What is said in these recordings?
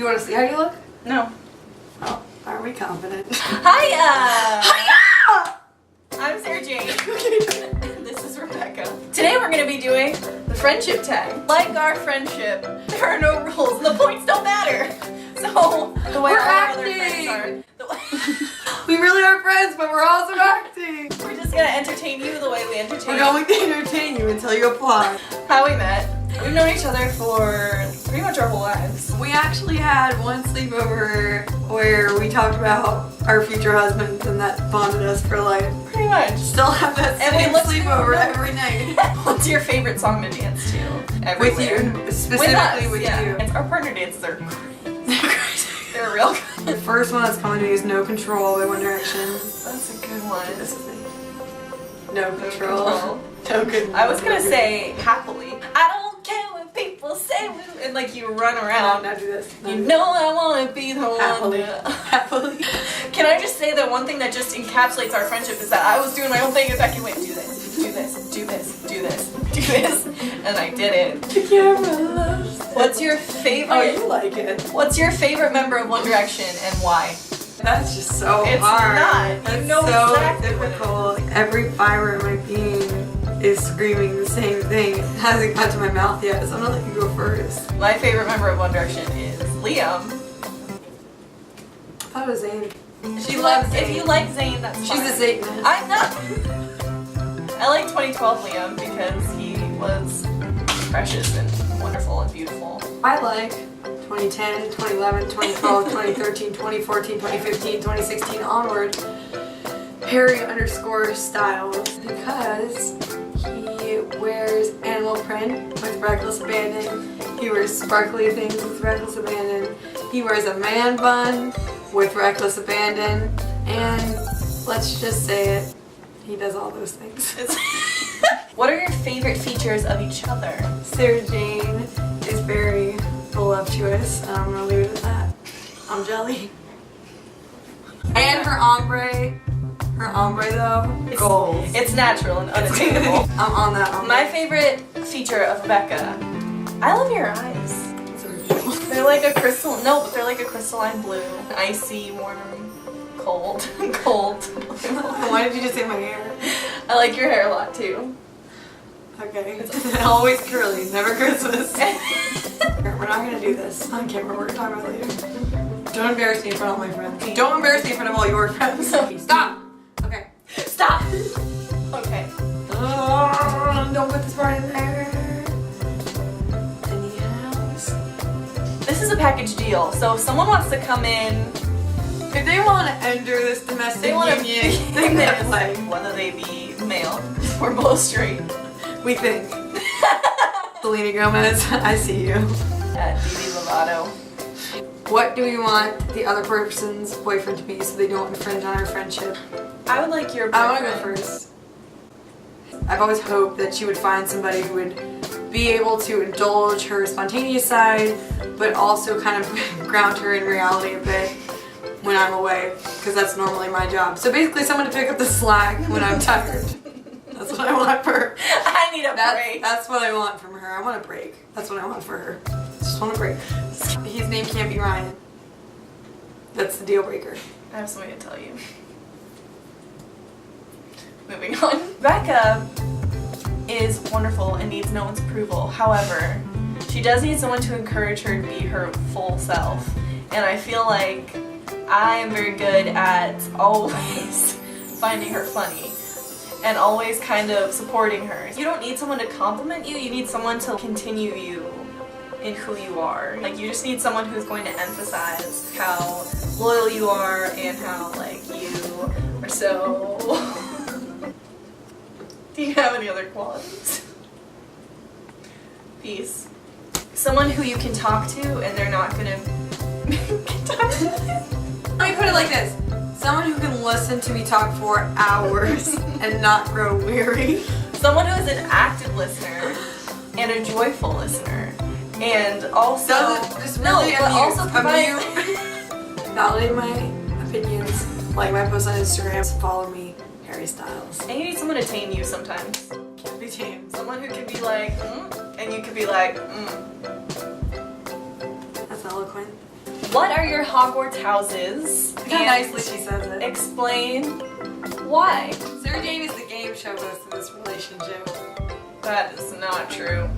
Do you want to see how you look? No. Oh, are we confident? Hiya! Hiya! I'm Sarajane. This is Rebecca. Today we're going to be doing the friendship tag. Like our friendship, there are no rules and the points don't matter. So, the way We're all our other acting. friends are. We really are friends, but we're also acting. We're just going to entertain you the way we entertain We're going to entertain you until you apply. How we met. We've known each other for pretty much our whole lives. We actually had one sleepover where we talked about our future husbands, and that bonded us for life. Pretty much. Still have that And we same looked sleepover through- every night. What's your favorite song to dance to? With Everywhere. you, specifically with yeah. you. And our partner dances are crazy. They're real good. The first one that's coming to me is No Control by One Direction. That's a good one. This is it. No Control. No Control. I was gonna say Happily. I don't care what people say, and like you run around. Now do this. You know I wanna be the Happily. one. Happily. Can I just say that one thing that just encapsulates our friendship is that I was doing my own thing and Becky went, do this, do this, do this, do this, do this, and I did it. The camera loves it. What's your favorite? Oh, you like it. What's your favorite member of One Direction and why? That's just so It's hard. not. You That's know so exactly what it difficult. Every fiber in my being is screaming the same thing. It hasn't got to my mouth yet, so I'm gonna let you go first. My favorite member of One Direction is Liam. I thought it was Zayn. She loves If Zayn. you like Zayn, that's She's fine. a Satanist. I'm not. I like 2012 Liam because he was precious and wonderful and beautiful. I like 2010, 2011, 2012, 2013, 2014, 2015, 2016 onward Harry_Styles because he wears animal print with reckless abandon. He wears sparkly things with reckless abandon. He wears a man bun with reckless abandon. And let's just say it, he does all those things. What are your favorite features of each other? Sarajane is very voluptuous, and I'm gonna leave it at that. I'm jelly. And her ombre though, gold. It's natural and unattainable. I'm on that ombre. My favorite feature of Rebecca, I love your eyes. It's original. They're like a crystal, no, but they're like a crystalline blue. Icy, warm, cold, cold. Why did you just say my hair? I like your hair a lot too. Okay. Always curly, never Christmas. We're not gonna do this on camera, we're gonna talk about it later. Don't embarrass me in front of all my friends. Don't embarrass me in front of all your friends. Stop! Okay. Stop! Okay. Don't put this part in there. This is a package deal, so if someone wants to come in, If they want to enter this domestic they want to union, they can play. whether they be male or both straight. We think. Selena Gomez, I see you. At Didi Lovato. What do we want the other person's boyfriend to be so they don't infringe on our friendship? I would like your I boyfriend. want to go first. I've always hoped that she would find somebody who would be able to indulge her spontaneous side, but also kind of ground her in reality a bit when I'm away, because that's normally my job. So basically someone to pick up the slack when I'm tired. That's what I want for her. I need a break. That's what I want from her. I want a break. That's what I want for her. Just want a break. His name can't be Ryan. That's the deal breaker. I have something to tell you. Moving on. Becca is wonderful and needs no one's approval. However, she does need someone to encourage her to be her full self. And I feel like I am very good at always finding her funny and always kind of supporting her. You don't need someone to compliment you, you need someone to continue you in who you are. Like, you just need someone who's going to emphasize how loyal you are and how, like, you are so... Do you have any other qualities? Peace. Someone who you can talk to and they're not gonna... Let me put it like this. Someone who can listen to me talk for hours and not grow weary. Someone who is an active listener and a joyful listener. And also... Doesn't just really but also provide... Validate my opinions. Like my post on Instagram. Follow me, Harry Styles. And you need someone to tame you sometimes. Can't be tamed. Someone who can be like, and you can be like, That's eloquent. What are your Hogwarts houses? Look how nicely she says it. Explain why. Sarajane is the game show host of this relationship. That is not true.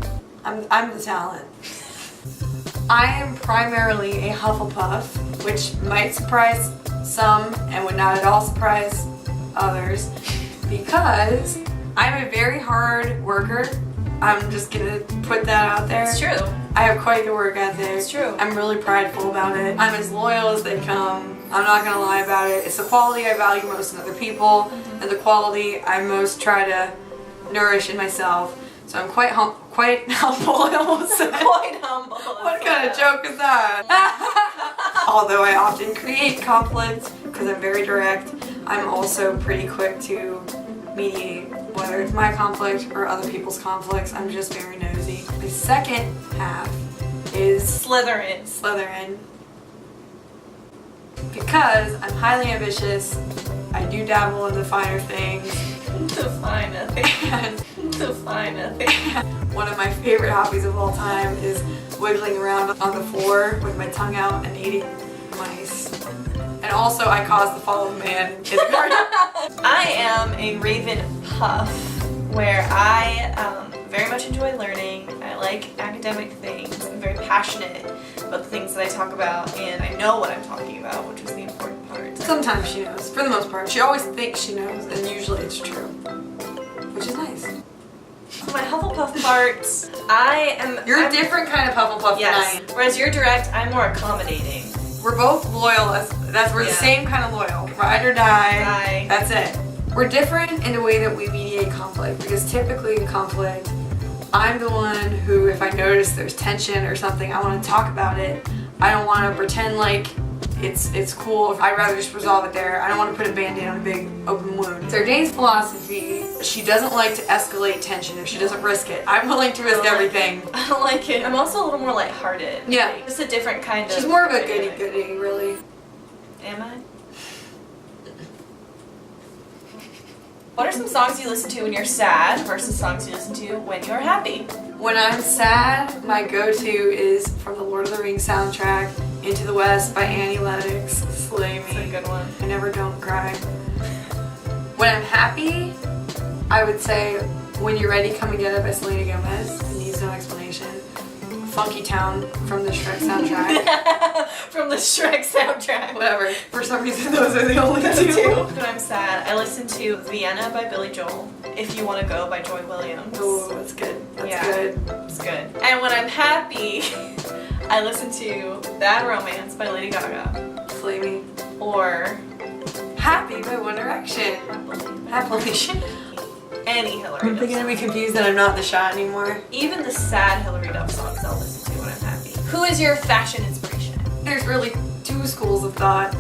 I'm the talent. I am primarily a Hufflepuff, which might surprise some and would not at all surprise others, because I'm a very hard worker. I'm just gonna put that out there. It's true. I have quite the work ethic. It's true. I'm really prideful about it. I'm as loyal as they come. I'm not gonna lie about it. It's the quality I value most in other people, and the quality I most try to nourish in myself. So I'm quite humble. I almost said. Quite humble. What kind of joke is that? Although I often create conflict because I'm very direct, I'm also pretty quick to mediate, whether it's my conflict or other people's conflicts. I'm just very nosy. The second half is Slytherin. Because I'm highly ambitious, I do dabble in the finer things. The finer things. The finer things. One of my favorite hobbies of all time is wiggling around on the floor with my tongue out and eating mice. And also, I cause the fall of man in the garden. I am a Raven Puff, where I very much enjoy learning. I like academic things. I'm very passionate about the things that I talk about, and I know what I'm talking about, which is the important part. Sometimes she knows. For the most part, she always thinks she knows, and usually it's true, which is nice. My Hufflepuff parts, I'm a different kind of Hufflepuff yes. than I am. Whereas you're direct, I'm more accommodating. We're both loyal. We're the same kind of loyal. Ride or die. That's it. We're different in the way that we mediate conflict, because typically in conflict, I'm the one who, if I notice there's tension or something, I want to talk about it. I don't want to pretend like it's cool. I'd rather just resolve it there. I don't want to put a band-aid on a big open wound. Sardane's philosophy, she doesn't like to escalate tension if she doesn't risk it. I'm willing to risk everything. I don't like it. I'm also a little more lighthearted. Yeah. Just a different kind of... She's more of a goody-goody, really. Am I? What are some songs you listen to when you're sad versus songs you listen to when you're happy? When I'm sad, my go-to is from the Lord of the Rings soundtrack, Into the West by Annie Lennox. Slay me. That's a good one. I never don't cry. When I'm happy, I would say When You're Ready, Come and Get It by Selena Gomez. It needs no explanation. Funky Town from the Shrek soundtrack. From the Shrek soundtrack. Whatever. For some reason, those are the only two. When I'm sad, I listen to Vienna by Billy Joel. If You Want to Go by Joy Williams. Oh, that's good. That's good. It's good. And when I'm happy, I listen to Bad Romance by Lady Gaga. Slay me. Or Happy by One Direction. Happily. Any Hillary I'm Duff beginning to be song. confused that I'm not in the shot anymore. Even the sad Hillary Duff songs I'll listen to when I'm happy. Who is your fashion inspiration? There's really two schools of thought.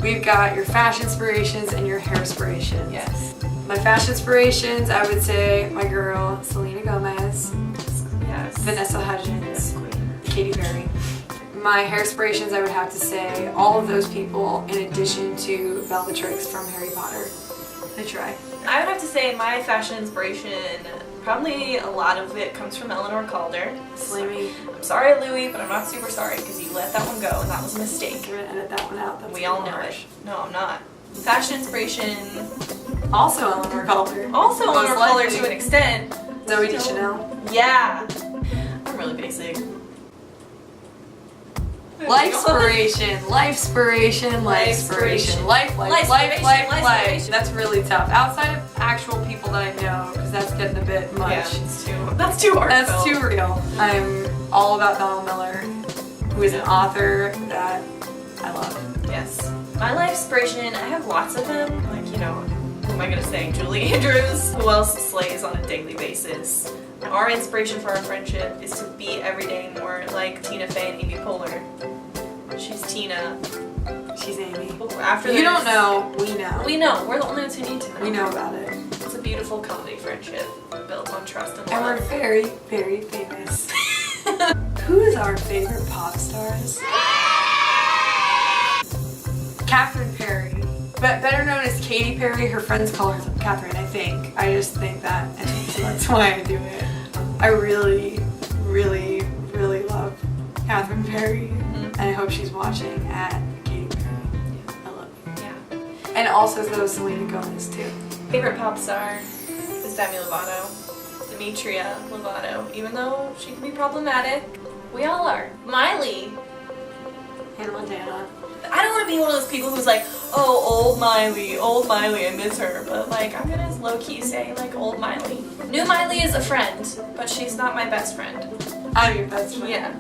We've got your fashion inspirations and your hair inspirations. Yes. My fashion inspirations, I would say my girl Selena Gomez, Yes. Vanessa Hudgens, Yes, queen. Katy Perry. My hair inspirations, I would have to say all of those people in addition to Bellatrix from Harry Potter. I try. I would have to say my fashion inspiration, probably a lot of it comes from Eleanor Calder. Slay me. I'm sorry, Louis, but I'm not super sorry because you let that one go and that was a mistake. I'm gonna edit that one out. That's We all know it. No, I'm not. Fashion inspiration, Also Eleanor Calder. also Most Eleanor Calder likely. to an extent. Zoe Deschanel. Yeah. I'm really basic. Life-spiration, life-spiration, life-spiration, life. That's really tough. Outside of actual people that I know, because that's getting a bit much. Yeah, that's too hard. That's too real. I'm all about Donald Miller, who is an author that I love. Yes. My life inspiration, I have lots of them. Like, you know, who am I gonna say? Julie Andrews. Who else slays on a daily basis? Our inspiration for our friendship is to be every day more like Tina Fey and Amy Poehler. She's Tina. She's Amy. After You don't know, we know. We know. We're the only ones who need to know. We know about it. It's a beautiful comedy friendship built on trust and And we're love. very, very famous. Who is our favorite pop stars? Catherine Perry. But better known as Katy Perry. Her friends call her Catherine, I think. I just think that, and so that's why I do it. I really, really, really love Catherine Perry. and I hope she's watching at Katy Perry. I love you. Yeah. And also those Selena Gomez too. Favorite pop star is Demi Lovato. Demetria Lovato. Even though she can be problematic, we all are. Miley. Hannah Montana. I don't want to be one of those people who's like, oh, old Miley, I miss her. But like, I'm gonna low-key say like old Miley. New Miley is a friend, but she's not my best friend. I'm your best friend. Yeah.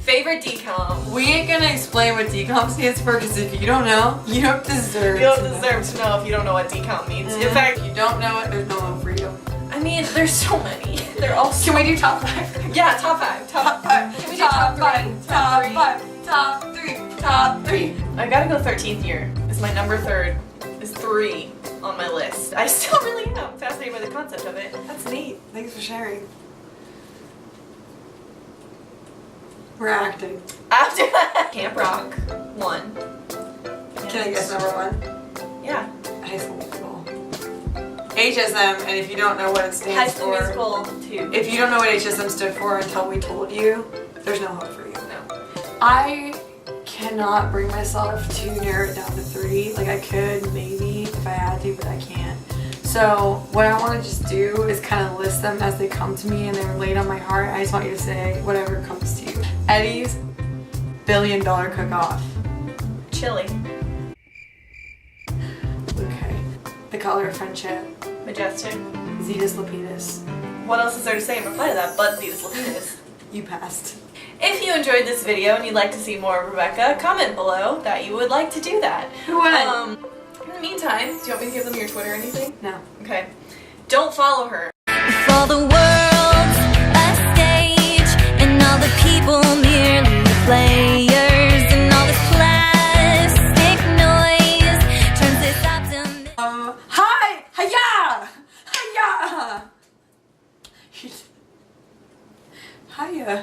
Favorite decom. We ain't gonna explain what decom stands for because if you don't know, you don't deserve You don't to know. deserve to know if you don't know what decom means. In In fact, if you don't know it, there's no hope for you. I mean, there's so many. They're all so. Can we do top 5? Yeah, top 5. Top 5. Can we do top 3? Top 5. Top 3. Top 3. I gotta go 13th year. Is my number 3rd. Is 3 on my list. I still really am fascinated by the concept of it. That's neat. Thanks for sharing. We're acting. After that, Camp Rock 1. Can I guess number 1? Yeah. High School Musical. HSM, and if you don't know what it stands High School for, Musical 2. if you don't know what HSM stood for until we told you, there's no hope for you. No. I cannot bring myself to narrow it down to 3. Like I could maybe if I had to, but I can't. So what I want to just do is kind of list them as they come to me and they're laid on my heart. I just want you to say whatever comes to you. Eddie's $1 billion cook-off. Chili. Okay. The Color of Friendship. Majestic. Zetas Lapidus. What else is there to say in reply to that but Zetas Lapidus? You passed. If you enjoyed this video and you'd like to see more of Rebecca, comment below that you would like to do that. Who would? In the meantime, do you want me to give them your Twitter or anything? No. Okay. Don't follow her. For the world's a stage, and all the people merely players, and all this plastic noise turns this optimism. Hi! Hiya! Hiya! Hiya.